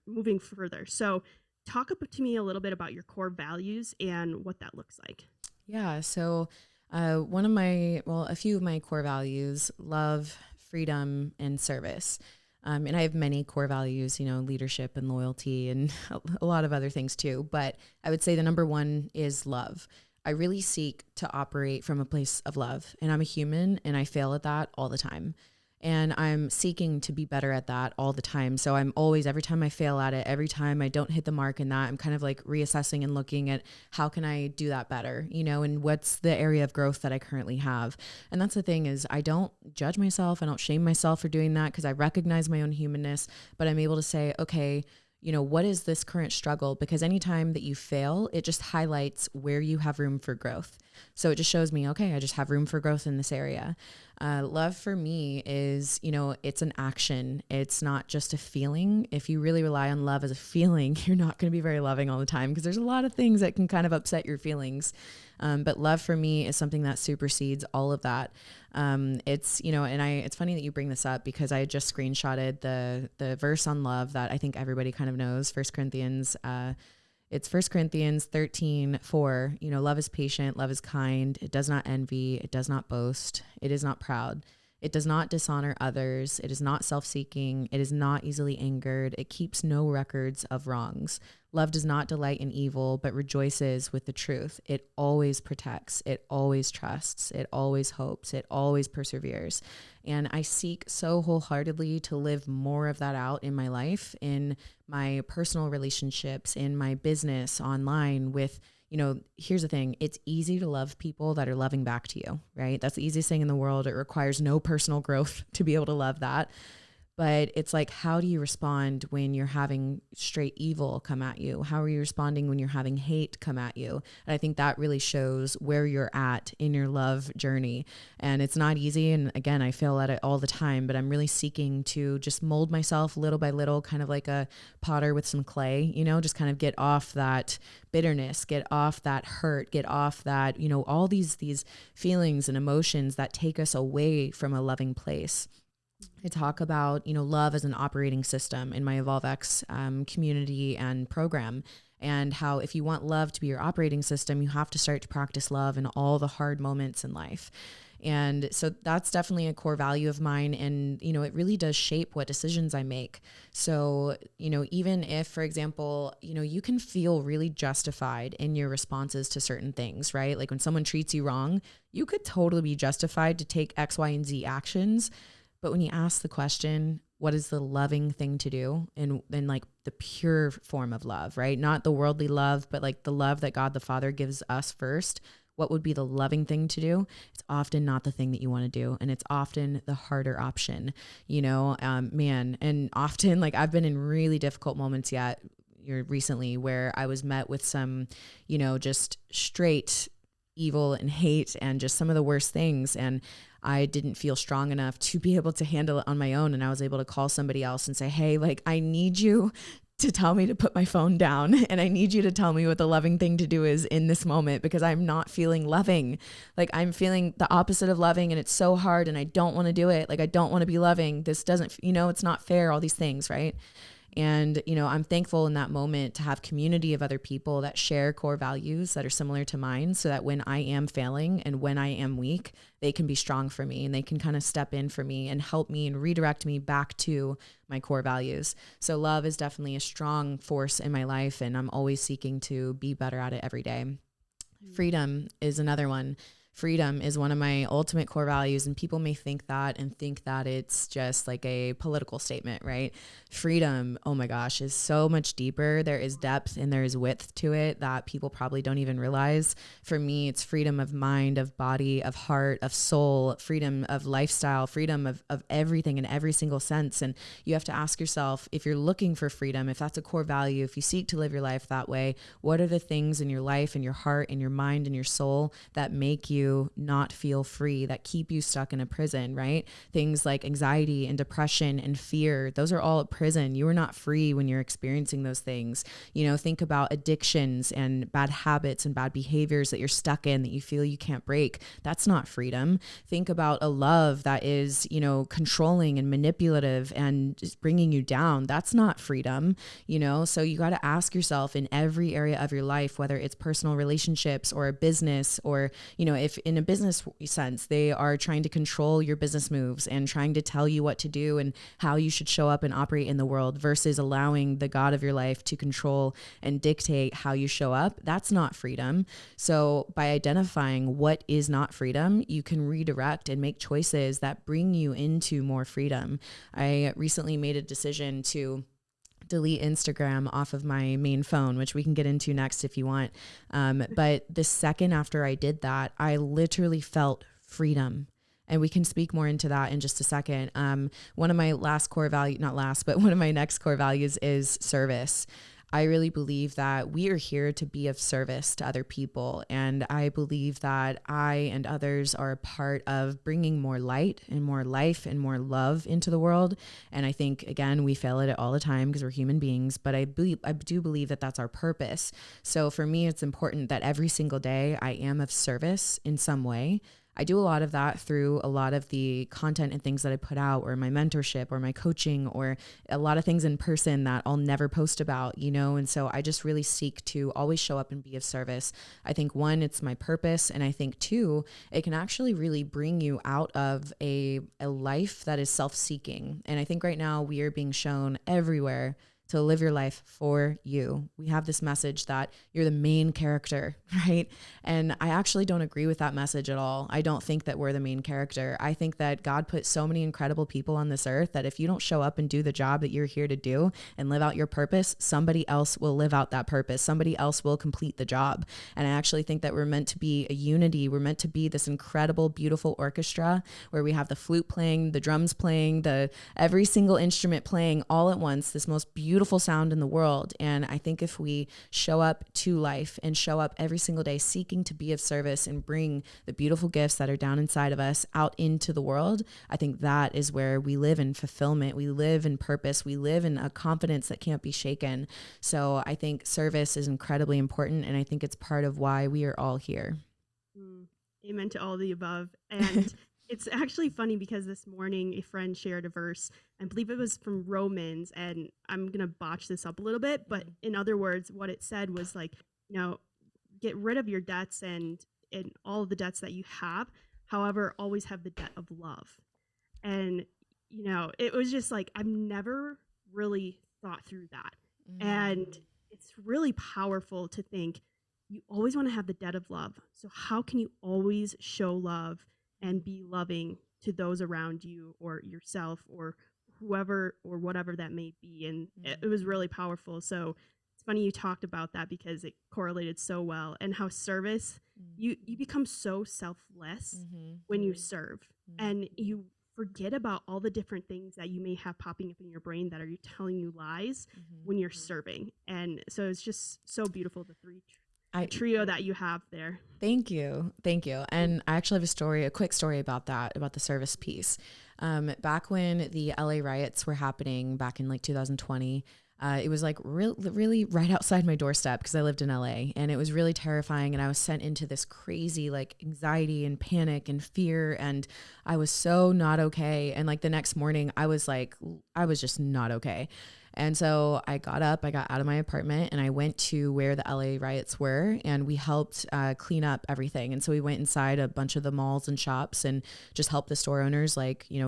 moving further. So talk to me a little bit about your core values and what that looks like. Yeah. So a few of my core values: love, freedom, and service. And I have many core values, leadership and loyalty and a lot of other things too. But I would say the number one is love. I really seek to operate from a place of love, and I'm a human and I fail at that all the time. And I'm seeking to be better at that all the time. So I'm always, every time I fail at it, every time I don't hit the mark in that, I'm kind of like reassessing and looking at how can I do that better, and what's the area of growth that I currently have. And that's the thing is I don't judge myself. I don't shame myself for doing that because I recognize my own humanness, but I'm able to say, okay, what is this current struggle? Because anytime that you fail, it just highlights where you have room for growth. So it just shows me, okay, I just have room for growth in this area. Love for me is, it's an action. It's not just a feeling. If you really rely on love as a feeling, you're not going to be very loving all the time because there's a lot of things that can kind of upset your feelings. But love for me is something that supersedes all of that. It's funny that you bring this up because I had just screenshotted the verse on love that I think everybody kind of knows, 1 Corinthians, it's 1 Corinthians 13:4. Love is patient, love is kind. It does not envy. It does not boast. It is not proud. It does not dishonor others. It is not self-seeking. It is not easily angered. It keeps no records of wrongs. Love does not delight in evil, but rejoices with the truth. It always protects. It always trusts. It always hopes. It always perseveres. And I seek so wholeheartedly to live more of that out in my life, in my personal relationships, in my business, online with, here's the thing. It's easy to love people that are loving back to you, right? That's the easiest thing in the world. It requires no personal growth to be able to love that. But it's like, how do you respond when you're having straight evil come at you? How are you responding when you're having hate come at you? And I think that really shows where you're at in your love journey. And it's not easy. And again, I fail at it all the time, but I'm really seeking to just mold myself little by little, kind of like a potter with some clay, just kind of get off that bitterness, get off that hurt, get off that, all these feelings and emotions that take us away from a loving place. I talk about, love as an operating system in my EvolveX community and program, and how if you want love to be your operating system, you have to start to practice love in all the hard moments in life. And so that's definitely a core value of mine. And, it really does shape what decisions I make. So, even if, for example, you can feel really justified in your responses to certain things, right? Like when someone treats you wrong, you could totally be justified to take X, Y, and Z actions. But when you ask the question, what is the loving thing to do? And like the pure form of love, right? Not the worldly love, but like the love that God the Father gives us first. What would be the loving thing to do? It's often not the thing that you want to do. And it's often the harder option, and often like I've been in really difficult moments recently where I was met with some, just straight evil and hate and just some of the worst things. And I didn't feel strong enough to be able to handle it on my own. And I was able to call somebody else and say, hey, like, I need you to tell me to put my phone down. And I need you to tell me what the loving thing to do is in this moment, because I'm not feeling loving. Like I'm feeling the opposite of loving and it's so hard and I don't want to do it. Like I don't want to be loving. This doesn't, it's not fair, all these things, right? And, I'm thankful in that moment to have community of other people that share core values that are similar to mine, so that when I am failing and when I am weak, they can be strong for me and they can kind of step in for me and help me and redirect me back to my core values. So love is definitely a strong force in my life, and I'm always seeking to be better at it every day. Freedom is another one. Freedom is one of my ultimate core values, and people may think that it's just like a political statement, right? Freedom, oh my gosh, is so much deeper. There is depth and there is width to it that people probably don't even realize. For me, it's freedom of mind, of body, of heart, of soul, freedom of lifestyle, freedom of everything in every single sense. And you have to ask yourself, if you're looking for freedom, if that's a core value, if you seek to live your life that way, what are the things in your life and your heart and your mind and your soul that make you you not feel free, that keep you stuck in a prison, right? Things like anxiety and depression and fear, those are all a prison. You are not free when you're experiencing those things. Think about addictions and bad habits and bad behaviors that you're stuck in that you feel you can't break. That's not freedom. Think about a love that is, controlling and manipulative and just bringing you down. That's not freedom, So you got to ask yourself in every area of your life, whether it's personal relationships or a business, or, if in a business sense, they are trying to control your business moves and trying to tell you what to do and how you should show up and operate in the world versus allowing the God of your life to control and dictate how you show up, that's not freedom. So by identifying what is not freedom, you can redirect and make choices that bring you into more freedom. I recently made a decision to delete Instagram off of my main phone, which we can get into next if you want. But the second after I did that, I literally felt freedom. And we can speak more into that in just a second. One of my last core value, not last, but one of my next core values is service. I really believe that we are here to be of service to other people. And I believe that I and others are a part of bringing more light and more life and more love into the world. And I think, again, we fail at it all the time because we're human beings, but I do believe that that's our purpose. So for me, it's important that every single day I am of service in some way. I do a lot of that through a lot of the content and things that I put out, or my mentorship or my coaching, or a lot of things in person that I'll never post about, and so I just really seek to always show up and be of service. I think one, it's my purpose. And I think two, it can actually really bring you out of a life that is self-seeking. And I think right now we are being shown everywhere to live your life for you. We have this message that you're the main character, right? And I actually don't agree with that message at all. I don't think that we're the main character. I think that God put so many incredible people on this earth that if you don't show up and do the job that you're here to do and live out your purpose, somebody else will live out that purpose. Somebody else will complete the job. And I actually think that we're meant to be a unity. We're meant to be this incredible, beautiful orchestra where we have the flute playing, the drums playing, every single instrument playing all at once, this most beautiful sound in the world. And I think if we show up to life and show up every single day seeking to be of service and bring the beautiful gifts that are down inside of us out into the world, I think that is where we live in fulfillment. We live in purpose. We live in a confidence that can't be shaken. So I think service is incredibly important. And I think it's part of why we are all here. Amen to all the above. And it's actually funny because this morning a friend shared a verse. I believe it was from Romans, and I'm going to botch this up a little bit, but in other words, what it said was like, get rid of your debts and all of the debts that you have. However, always have the debt of love. And, it was just like, I've never really thought through that. And it's really powerful to think you always want to have the debt of love. So how can you always show love and be loving to those around you or yourself or whoever or whatever that may be? And it was really powerful. So it's funny you talked about that because it correlated so well, and how service, you become so selfless when you serve, and you forget about all the different things that you may have popping up in your brain that are telling you lies when you're serving. And so it's just so beautiful, the trio that you have there. Thank you. And I actually have a quick story about that, about the service piece. Back when the LA riots were happening back in like 2020, it was like really right outside my doorstep because I lived in LA, and it was really terrifying. And I was sent into this crazy like anxiety and panic and fear. And I was so not okay. And like the next morning I was just not okay. And so I got up, I got out of my apartment, and I went to where the LA riots were, and we helped clean up everything. And so we went inside a bunch of the malls and shops and just helped the store owners,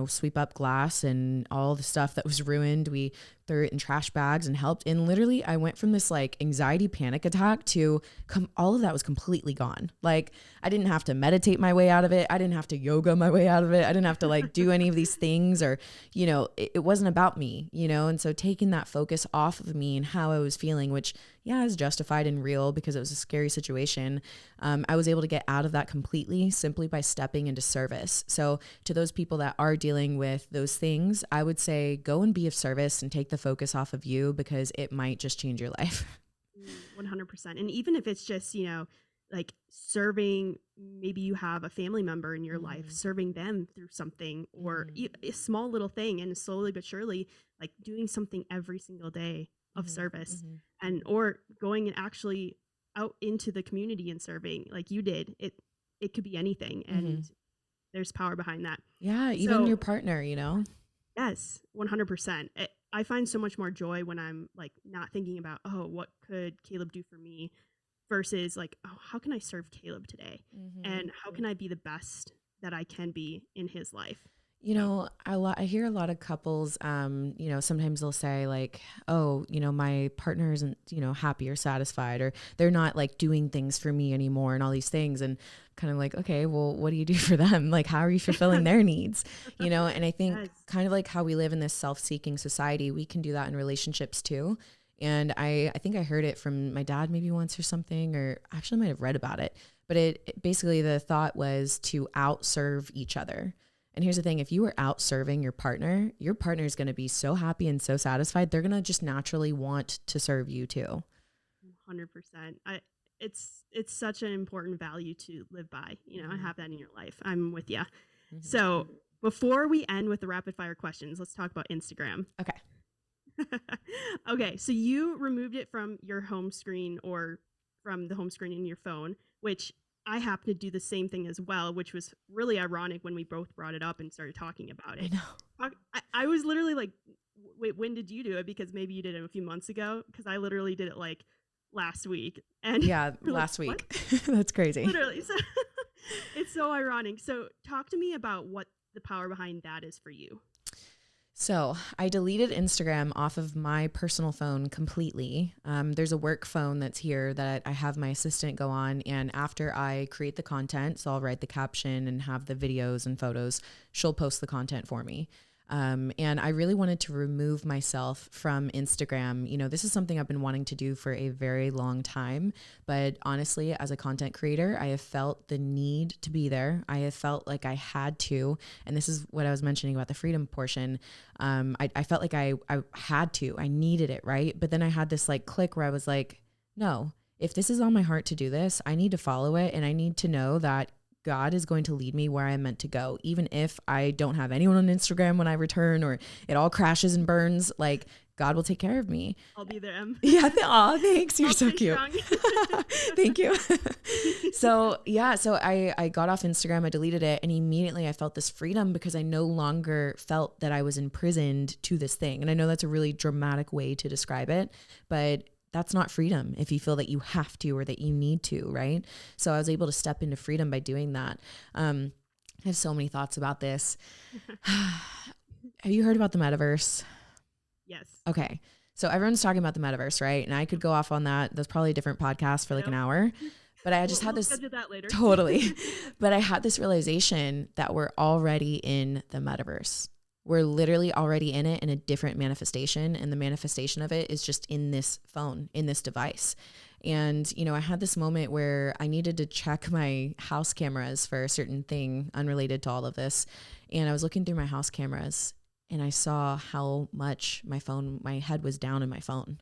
sweep up glass and all the stuff that was ruined. We threw it in trash bags and helped. And literally I went from this like anxiety panic attack to all of that was completely gone. Like I didn't have to meditate my way out of it. I didn't have to yoga my way out of it. I didn't have to like do any of these things, or, it wasn't about me, and so taking that focus off of me and how I was feeling, which is justified and real because it was a scary situation. I was able to get out of that completely simply by stepping into service. So to those people that are dealing with those things, I would say go and be of service and take the focus off of you, because it might just change your life. 100%. And even if it's just, like serving, maybe you have a family member in your life, serving them through something, or a small little thing, and slowly but surely, like doing something every single day of service, and or going and actually out into the community and serving like you did. It could be anything, and there's power behind that. Yeah, even your partner, you know? Yes, 100%. I find so much more joy when I'm like not thinking about, oh, what could Caleb do for me, versus like, oh, how can I serve Caleb today? And how can I be the best that I can be in his life? You know, I hear a lot of couples, you know, sometimes they'll say like, oh, you know, my partner isn't, you know, happy or satisfied, or they're not like doing things for me anymore and all these things. And kind of like, okay, well, what do you do for them? Like, how are you fulfilling their needs? You know, and I think kind of like how we live in this self-seeking society, we can do that in relationships too. And I think I heard it from my dad maybe once or something, or actually might have read about it, but it basically the thought was to outserve each other. And here's the thing, if you are out serving your partner is going to be so happy and so satisfied. They're going to just naturally want to serve you too. 100%. It's such an important value to live by. You know, I have that in your life. I'm with you. So before we end with the rapid fire questions, let's talk about Instagram. Okay. Okay. So you removed it from your home screen, or from the home screen in your phone, which I happen to do the same thing as well, which was really ironic when we both brought it up and started talking about it. I know. I was literally like, wait, when did you do it? Because maybe you did it a few months ago, because I literally did it like last week. And yeah, last week. That's crazy. Literally. So it's so ironic. So talk to me about what the power behind that is for you. So I deleted Instagram off of my personal phone completely. There's a work phone that's here that I have my assistant go on. And after I create the content, so I'll write the caption and have the videos and photos, she'll post the content for me. And I really wanted to remove myself from Instagram. You know, this is something I've been wanting to do for a very long time, but honestly, as a content creator, I have felt the need to be there. I have felt like I had to, and this is what I was mentioning about the freedom portion. I felt like I had to, I needed it. Right. But then I had this like click where I was like, no, if this is on my heart to do this, I need to follow it. And I need to know that God is going to lead me where I'm meant to go. Even if I don't have anyone on Instagram when I return, or it all crashes and burns, like God will take care of me. I'll be there, Em. Yeah. Aw, thanks. You're so cute. Thank you. So I got off Instagram, I deleted it, and immediately I felt this freedom, because I no longer felt that I was imprisoned to this thing. And I know that's a really dramatic way to describe it, but that's not freedom if you feel that you have to or that you need to, right? So I was able to step into freedom by doing that. I have so many thoughts about this. Have you heard about the metaverse? Yes. Okay. So everyone's talking about the metaverse, right? And I could go off on that. That's probably a different podcast for like an hour. But I just had this schedule that later. Totally. But I had this realization that we're already in the metaverse. We're literally already in it in a different manifestation. And the manifestation of it is just in this phone, in this device. And, you know, I had this moment where I needed to check my house cameras for a certain thing unrelated to all of this. And I was looking through my house cameras and I saw how much my head was down in my phone.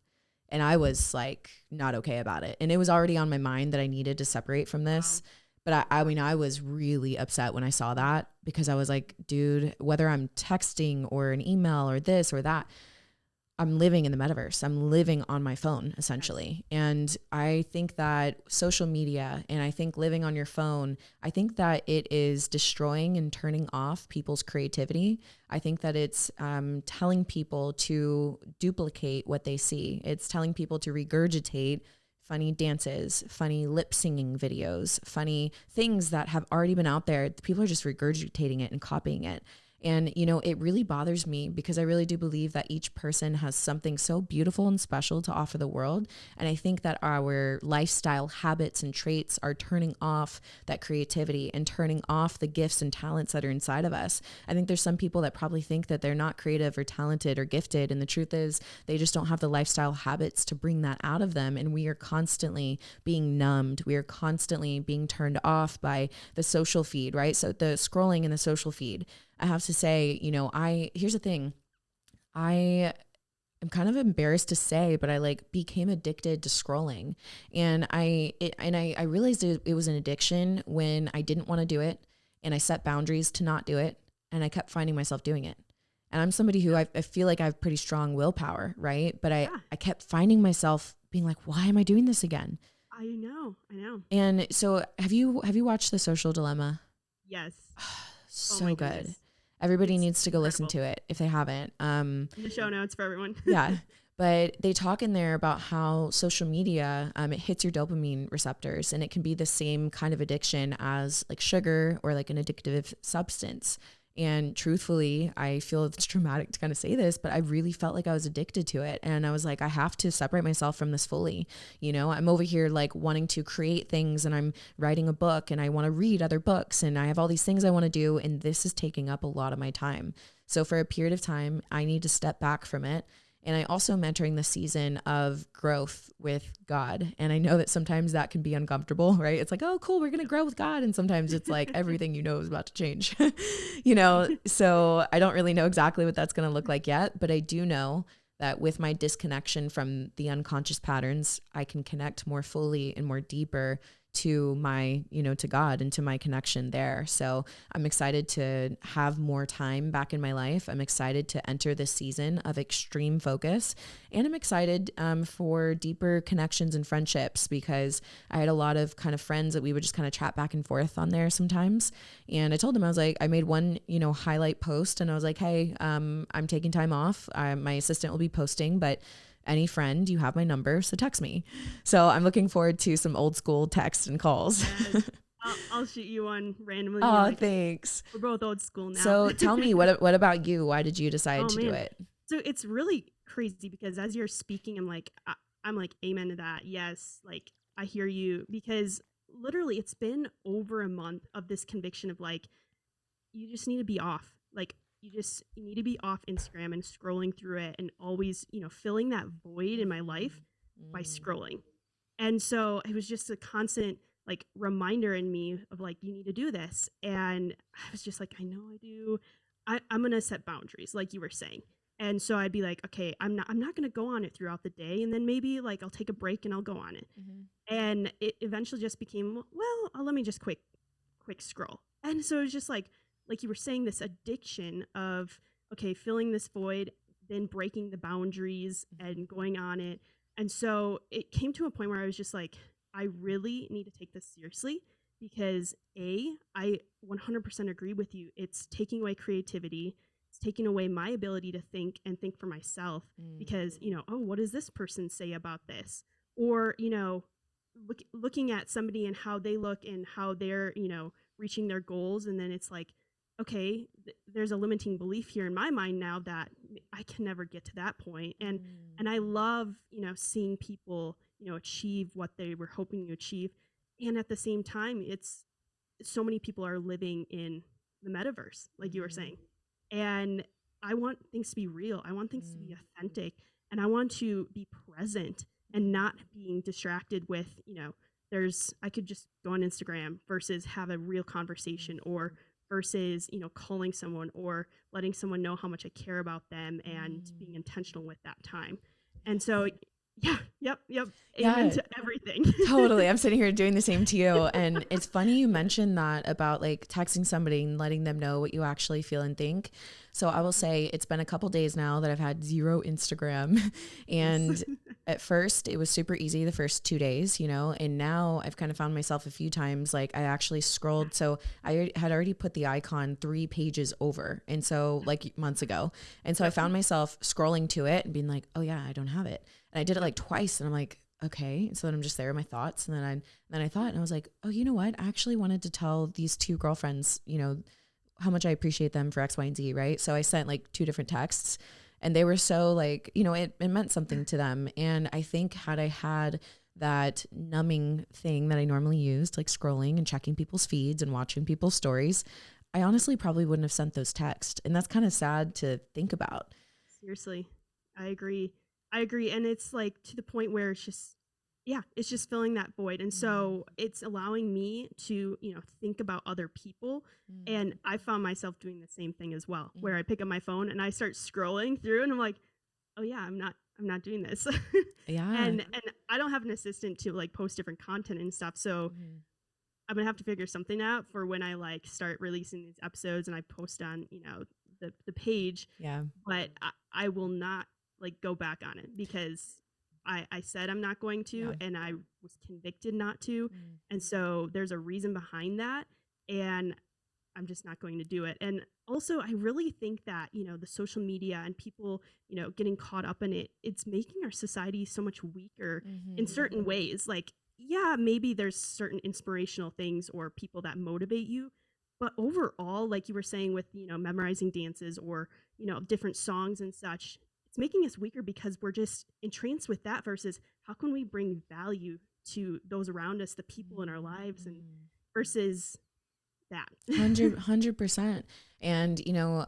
And I was like, not okay about it. And it was already on my mind that I needed to separate from this. Wow. But I mean, I was really upset when I saw that, because I was like, dude, whether I'm texting or an email or this or that, I'm living in the metaverse. I'm living on my phone, essentially. And I think that social media, and I think living on your phone, I think that it is destroying and turning off people's creativity. I think that it's telling people to duplicate what they see. It's telling people to regurgitate funny dances, funny lip singing videos, funny things that have already been out there. People are just regurgitating it and copying it. And, you know, it really bothers me, because I really do believe that each person has something so beautiful and special to offer the world. And I think that our lifestyle habits and traits are turning off that creativity and turning off the gifts and talents that are inside of us. I think there's some people that probably think that they're not creative or talented or gifted. And the truth is they just don't have the lifestyle habits to bring that out of them. And we are constantly being numbed. We are constantly being turned off by the social feed, right? So the scrolling in the social feed. I have to say, you know, here's the thing. I I'm kind of embarrassed to say, but I like became addicted to scrolling. And I realized it was an addiction when I didn't want to do it, and I set boundaries to not do it, and I kept finding myself doing it. And I'm somebody who I feel like I have pretty strong willpower, right? But I kept finding myself being like, why am I doing this again? I know. And so have you watched The Social Dilemma? Yes. So my good. goodness. Everybody It's needs to go listen incredible. to it if they haven't. In the show notes for everyone. Yeah. But they talk in there about how social media, it hits your dopamine receptors, and it can be the same kind of addiction as like sugar or like an addictive substance. And truthfully, I feel it's traumatic to kind of say this, but I really felt like I was addicted to it. And I was like, I have to separate myself from this fully. You know, I'm over here like wanting to create things, and I'm writing a book, and I want to read other books, and I have all these things I want to do. And this is taking up a lot of my time. So for a period of time, I need to step back from it. And I also am entering the season of growth with God. And I know that sometimes that can be uncomfortable, right? It's like, oh, cool, we're going to grow with God. And sometimes it's like everything you know is about to change, you know? So I don't really know exactly what that's going to look like yet, but I do know that with my disconnection from the unconscious patterns, I can connect more fully and more deeper to my, you know, to God and to my connection there. So I'm excited to have more time back in my life. I'm excited to enter this season of extreme focus, and I'm excited for deeper connections and friendships, because I had a lot of kind of friends that we would just kind of chat back and forth on there sometimes. And I told them, I was like, I made one, you know, highlight post, and I was like, hey, I'm taking time off. My assistant will be posting, but any friend, you have my number, so text me. So I'm looking forward to some old school texts and calls. Yes. I'll shoot you one randomly. Oh, like, thanks. we're both old school now. So tell me, what about you? Why did you decide to do it? So it's really crazy because as you're speaking, I'm like, amen to that. Yes, like I hear you, because literally it's been over a month of this conviction of like, you just need to be off. Like you need to be off Instagram and scrolling through it, and always, filling that void in my life by scrolling. And so it was just a constant like reminder in me of like, you need to do this. And I was just like, I know I do. I'm gonna set boundaries, like you were saying. And so I'd be like, okay, I'm not gonna go on it throughout the day, and then maybe like I'll take a break and I'll go on it. And it eventually just became, well, let me just quick scroll. And so it was just like you were saying, this addiction of, okay, filling this void, then breaking the boundaries and going on it. And so it came to a point where I was just like, I really need to take this seriously, because I 100% agree with you. It's taking away creativity. It's taking away my ability to think and think for myself, because, oh, what does this person say about this? Or, looking at somebody and how they look and how they're, reaching their goals. And then it's like, okay, there's a limiting belief here in my mind now that I can never get to that point. And I love, seeing people, achieve what they were hoping to achieve. And at the same time, it's so many people are living in the metaverse, like you were saying. And I want things to be real. I want things to be authentic, and I want to be present and not being distracted with, I could just go on Instagram versus have a real conversation, or versus, calling someone or letting someone know how much I care about them and being intentional with that time. And so, yeah, yep. Amen to everything. Totally. I'm sitting here doing the same to you. And it's funny you mentioned that about like texting somebody and letting them know what you actually feel and think. So I will say it's been a couple days now that I've had 0 Instagram. And at first it was super easy the first 2 days, and now I've kind of found myself a few times, like I actually scrolled. So I had already put the icon 3 pages over. And so like months ago. And so I found myself scrolling to it and being like, oh yeah, I don't have it. And I did it like twice, and I'm like, okay. And so then I'm just there with my thoughts. And then I thought, and I was like, oh, you know what? I actually wanted to tell these 2 girlfriends, how much I appreciate them for X, Y, and Z. Right. So I sent like 2 different texts, and they were so like, it meant something to them. And I think had I had that numbing thing that I normally used, like scrolling and checking people's feeds and watching people's stories, I honestly probably wouldn't have sent those texts. And that's kind of sad to think about. Seriously. I agree. And it's like to the point where it's just filling that void. And so it's allowing me to, think about other people. And I found myself doing the same thing as well, where I pick up my phone and I start scrolling through, and I'm like, oh yeah, I'm not doing this. Yeah. And I don't have an assistant to like post different content and stuff. So Mhm. I'm gonna have to figure something out for when I like start releasing these episodes and I post on, the page. Yeah. But I will not like go back on it because I said I'm not going to, Yeah. and I was convicted not to. Mm. And so there's a reason behind that. And I'm just not going to do it. And also, I really think that, the social media and people, getting caught up in it, it's making our society so much weaker in Mhm. certain ways. Like, yeah, maybe there's certain inspirational things or people that motivate you. But overall, like you were saying with, memorizing dances or, different songs and such, it's making us weaker because we're just entranced with that versus how can we bring value to those around us, the people in our lives, and Mm. versus that. 100%. And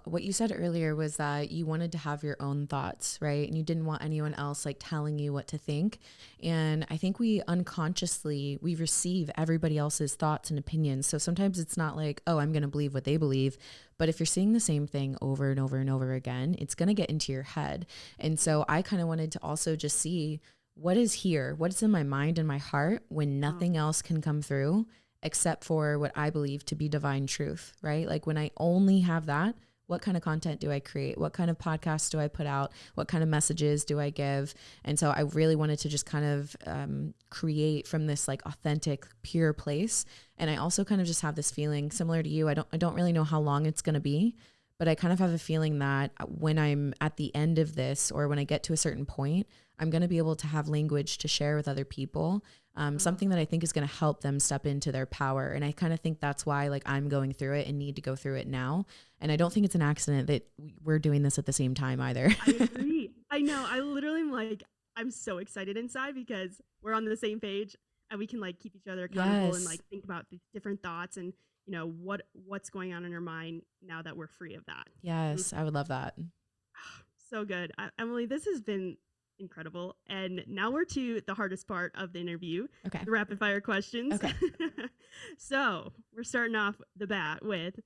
what you said earlier was that you wanted to have your own thoughts, right? And you didn't want anyone else like telling you what to think. And I think we unconsciously, we receive everybody else's thoughts and opinions. So sometimes it's not like, oh, I'm going to believe what they believe. But if you're seeing the same thing over and over and over again, it's going to get into your head. And so I kind of wanted to also just see what is here, what's in my mind and my heart when nothing else can come through except for what I believe to be divine truth, right? Like when I only have that, what kind of content do I create? What kind of podcasts do I put out? What kind of messages do I give? And so I really wanted to just kind of create from this like authentic, pure place. And I also kind of just have this feeling similar to you. I don't really know how long it's going to be, but I kind of have a feeling that when I'm at the end of this or when I get to a certain point, I'm going to be able to have language to share with other people. Something that I think is going to help them step into their power. And I kind of think that's why like I'm going through it and need to go through it now. And I don't think it's an accident that we're doing this at the same time either. I agree. I know. I literally am like, I'm so excited inside because we're on the same page and we can like keep each other accountable and Yes. like think about the different thoughts and what's going on in our mind now that we're free of that. Yes. I would love that. So good. Emily, this has been incredible. And now we're to the hardest part of the interview, Okay. the rapid fire questions. Okay. So we're starting off the bat with,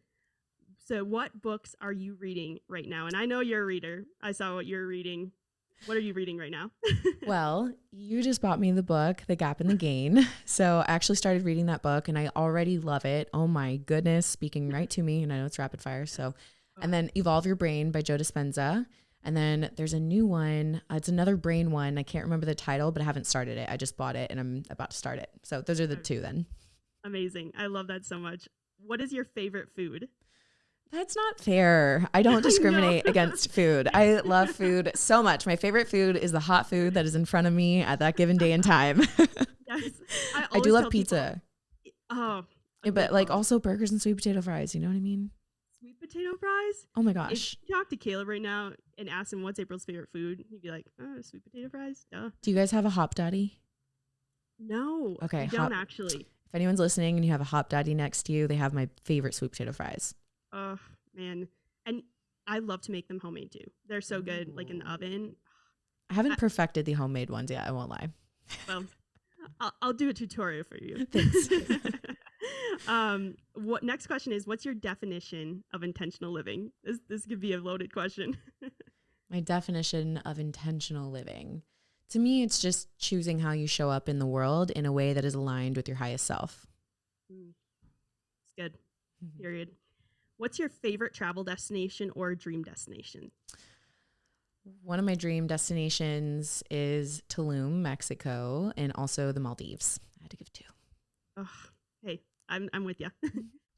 so what books are you reading right now? And I know you're a reader. I saw what you're reading. What are you reading right now? Well, you just bought me the book, The Gap and the Gain. So I actually started reading that book and I already love it. Oh my goodness, speaking right to me. And I know it's rapid fire. So, and then Evolve Your Brain by Joe Dispenza. And then there's a new one. It's another brain one. I can't remember the title, but I haven't started it. I just bought it and I'm about to start it. So those are the two then. Amazing. I love that so much. What is your favorite food? That's not fair. I don't discriminate against food. I love food so much. My favorite food is the hot food that is in front of me at that given day and time. Yes. I do love pizza. Oh, But like also burgers and sweet potato fries. You know what I mean? sweet potato fries? Oh my If gosh. you talk to Caleb right now and ask him what's April's favorite food, he'd be like, oh, sweet potato fries? Duh. Do you guys have a Hop Daddy? No, Okay, I don't actually. If anyone's listening and you have a Hop Daddy next to you, they have my favorite sweet potato fries. Oh, man. And I love to make them homemade too. They're so good, like in the oven. I haven't perfected the homemade ones yet. I won't lie. Well, I'll do a tutorial for you. Thanks. What next question is, what's your definition of intentional living? This could be a loaded question. My definition of intentional living. To me, it's just choosing how you show up in the world in a way that is aligned with your highest self. It's good. Period. What's your favorite travel destination or dream destination? One of my dream destinations is Tulum, Mexico, and also the Maldives. I had to give two. Oh, hey, I'm with you.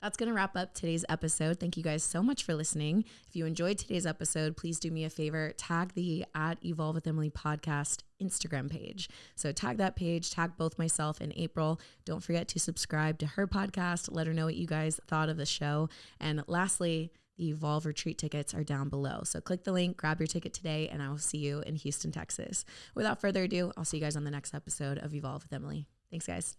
That's going to wrap up today's episode. Thank you guys so much for listening. If you enjoyed today's episode, please do me a favor, tag the @Evolve with Emily podcast Instagram page. So tag that page, tag both myself and April. Don't forget to subscribe to her podcast. Let her know what you guys thought of the show. And lastly, the Evolve retreat tickets are down below. So click the link, grab your ticket today, and I will see you in Houston, Texas. Without further ado, I'll see you guys on the next episode of Evolve with Emily. Thanks, guys.